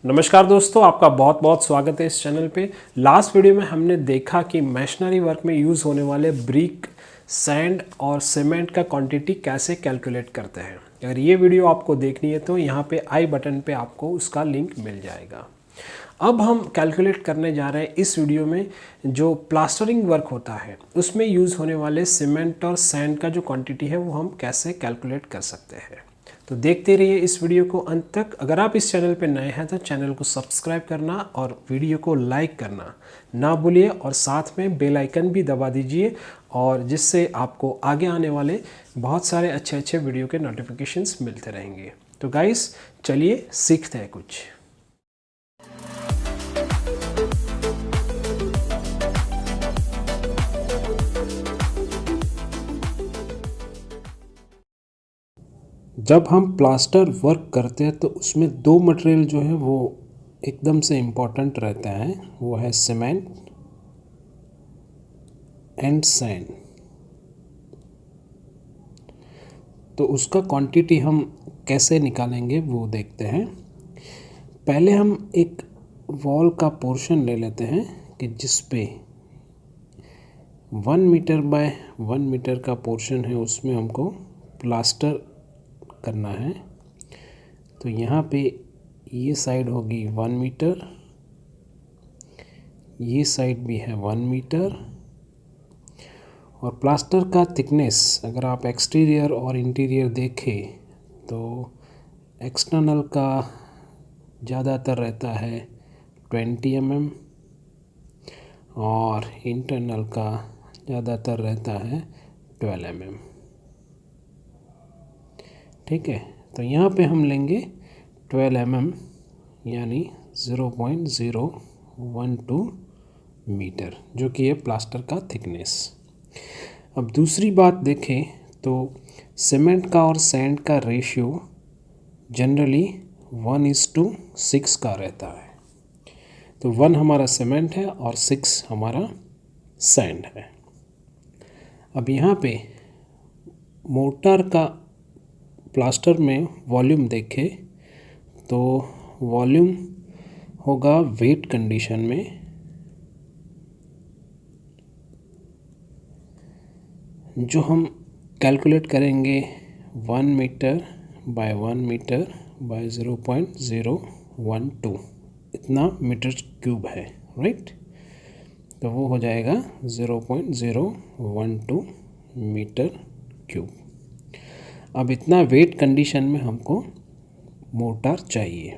नमस्कार दोस्तों, आपका बहुत बहुत स्वागत है इस चैनल पे। लास्ट वीडियो में हमने देखा कि मैशनरी वर्क में यूज़ होने वाले ब्रिक, सैंड और सीमेंट का क्वांटिटी कैसे कैलकुलेट करते हैं। अगर ये वीडियो आपको देखनी है तो यहाँ पे आई बटन पे आपको उसका लिंक मिल जाएगा। अब हम कैलकुलेट करने जा रहे हैं इस वीडियो में जो प्लास्टरिंग वर्क होता है उसमें यूज़ होने वाले सीमेंट और सैंड का जो क्वांटिटी है वो हम कैसे कैलकुलेट कर सकते हैं। तो देखते रहिए इस वीडियो को अंत तक। अगर आप इस चैनल पर नए हैं तो चैनल को सब्सक्राइब करना और वीडियो को लाइक करना ना भूलिए और साथ में बेल आइकन भी दबा दीजिए, और जिससे आपको आगे आने वाले बहुत सारे अच्छे अच्छे वीडियो के नोटिफिकेशंस मिलते रहेंगे। तो गाइस चलिए सीखते हैं कुछ। जब हम प्लास्टर वर्क करते हैं तो उसमें दो मटेरियल जो है वो एकदम से इम्पॉर्टेंट रहता है, वो है सीमेंट एंड सैंड। तो उसका क्वांटिटी हम कैसे निकालेंगे वो देखते हैं। पहले हम एक वॉल का पोर्शन ले लेते हैं कि जिस पे 1 मीटर बाय 1 मीटर का पोर्शन है, उसमें हमको प्लास्टर करना है। तो यहाँ पे ये साइड होगी 1 मीटर, ये साइड भी है 1 मीटर, और प्लास्टर का थिकनेस अगर आप एक्सटीरियर और इंटीरियर देखें तो एक्सटर्नल का ज़्यादातर रहता है 20 mm और इंटरनल का ज़्यादातर रहता है 12 mm। ठीक है, तो यहाँ पे हम लेंगे 12 mm यानी 0.012 मीटर, जो कि है प्लास्टर का थिकनेस। अब दूसरी बात देखें तो सीमेंट का और सैंड का रेशियो जनरली 1:6 का रहता है। तो 1 हमारा सीमेंट है और 6 हमारा सैंड है। अब यहाँ पे मोर्टार का प्लास्टर में वॉल्यूम देखें तो वॉल्यूम होगा वेट कंडीशन में जो हम कैलकुलेट करेंगे 1 मीटर बाय 1 मीटर बाय 0.012, इतना मीटर क्यूब है, राइट। तो वो हो जाएगा 0.012 मीटर क्यूब। अब इतना वेट कंडीशन में हमको मोर्टार चाहिए।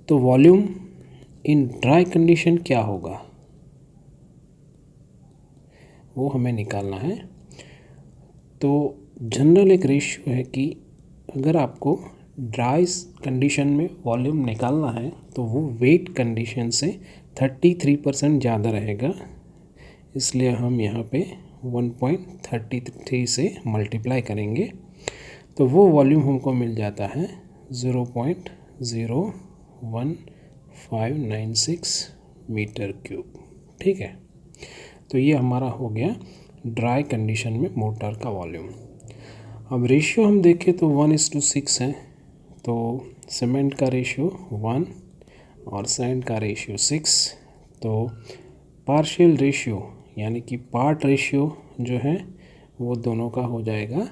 तो वॉल्यूम इन ड्राई कंडीशन क्या होगा वो हमें निकालना है। तो जनरल एक रेशियो है कि अगर आपको ड्राई कंडीशन में वॉल्यूम निकालना है तो वो वेट कंडीशन से 33% ज़्यादा रहेगा, इसलिए हम यहाँ पे 1.33 से मल्टीप्लाई करेंगे तो वो वॉल्यूम हमको मिल जाता है 0.01596 मीटर क्यूब। ठीक है, तो ये हमारा हो गया ड्राई कंडीशन में मोर्टार का वॉल्यूम। अब रेशियो हम देखें तो 1:6 है, तो सीमेंट का रेशियो 1 और सैंड का रेशियो 6। तो पार्शियल रेशियो यानी कि पार्ट रेशियो जो है वो दोनों का हो जाएगा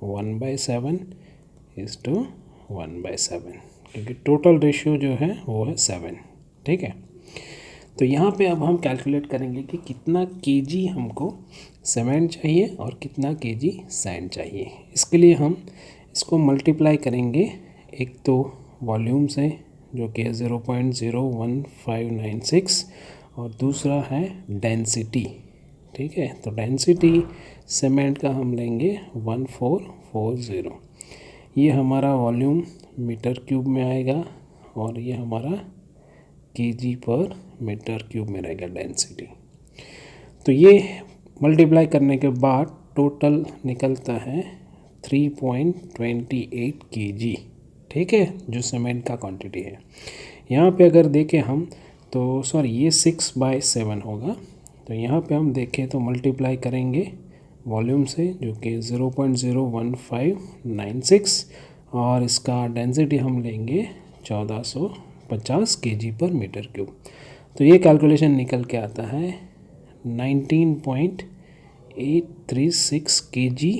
1/7:1/7, क्योंकि टोटल रेशियो जो है वो है 7। ठीक है, तो यहाँ पे अब हम कैलकुलेट करेंगे कि कितना केजी हमको सीमेंट चाहिए और कितना केजी सैंड चाहिए। इसके लिए हम इसको मल्टीप्लाई करेंगे, एक तो वॉल्यूम से जो कि है 0.01596 और दूसरा है डेंसिटी। ठीक है, तो डेंसिटी सीमेंट का हम लेंगे 1440। ये हमारा वॉल्यूम मीटर क्यूब में आएगा और ये हमारा केजी पर मीटर क्यूब में रहेगा डेंसिटी। तो ये मल्टीप्लाई करने के बाद टोटल निकलता है 3.28 केजी। ठीक है, जो सीमेंट का क्वांटिटी है। यहाँ पे अगर देखें हम तो सॉरी ये 6/7 होगा। तो यहाँ पे हम देखें तो मल्टीप्लाई करेंगे वॉल्यूम से जो कि 0.01596 और इसका डेंसिटी हम लेंगे 1450। 50 kg/m³। तो ये कैलकुलेशन निकल के आता है 19.836 kg,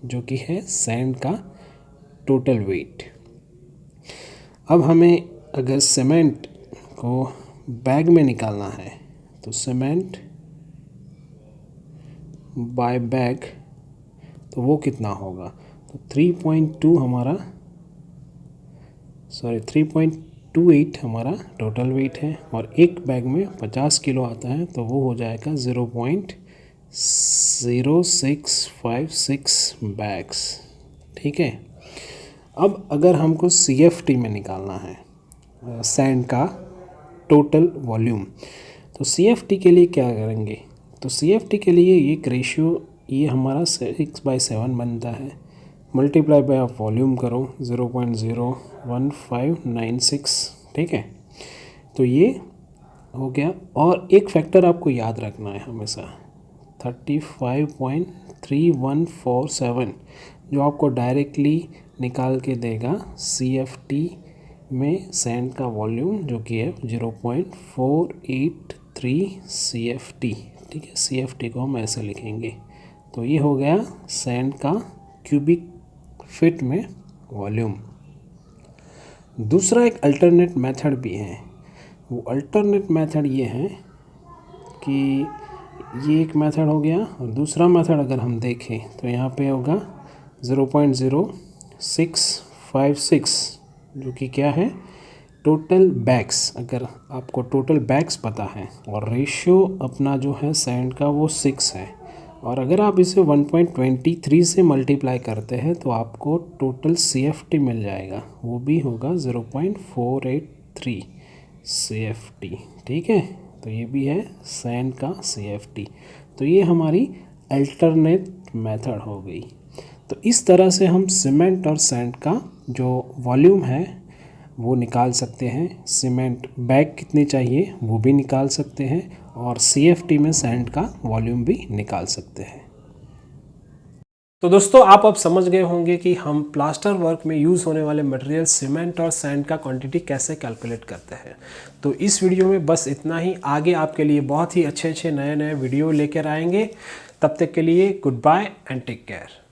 जो कि है सैंड का टोटल वेट। अब हमें अगर सीमेंट को बैग में निकालना है तो सीमेंट बाय बैग तो वो कितना होगा, तो 3.28 हमारा टोटल वेट है और एक बैग में 50 किलो आता है, तो वो हो जाएगा 0.0656 बैग्स। ठीक है। अब अगर हमको CFT में निकालना है सैंड का टोटल वॉल्यूम, तो CFT के लिए क्या करेंगे, तो CFT के लिए एक रेशियो ये हमारा 6/7 बनता है, मल्टीप्लाई बाय आप वॉल्यूम करो 0.01596। ठीक है, तो ये हो गया। और एक फैक्टर आपको याद रखना है हमेशा, 35.3147, जो आपको डायरेक्टली निकाल के देगा CFT में सैंड का वॉल्यूम, जो कि है 0.483 CFT। ठीक है, CFT को हम ऐसे लिखेंगे। तो ये हो गया सैंड का क्यूबिक फीट में वॉल्यूम। दूसरा एक अल्टरनेट मेथड भी है। वो अल्टरनेट मेथड ये है कि ये एक मेथड हो गया, और दूसरा मेथड अगर हम देखें तो यहाँ पे होगा 0.0656, जो कि क्या है टोटल बैग्स। अगर आपको टोटल बैग्स पता है और रेशियो अपना जो है सैंड का वो 6 है, और अगर आप इसे 1.23 से मल्टीप्लाई करते हैं तो आपको टोटल CFT मिल जाएगा, वो भी होगा 0.483 CFT। ठीक है, तो ये भी है सैंड का CFT। तो ये हमारी अल्टरनेट मेथड हो गई। तो इस तरह से हम सीमेंट और सैंड का जो वॉल्यूम है वो निकाल सकते हैं। सीमेंट बैग कितनी चाहिए वो भी निकाल सकते हैं, और CFT में सैंड का वॉल्यूम भी निकाल सकते हैं। तो दोस्तों, आप अब समझ गए होंगे कि हम प्लास्टर वर्क में यूज़ होने वाले मटेरियल सीमेंट और सैंड का क्वांटिटी कैसे कैलकुलेट करते हैं। तो इस वीडियो में बस इतना ही। आगे आपके लिए बहुत ही अच्छे नए वीडियो लेकर आएंगे। तब तक के लिए goodbye and take care.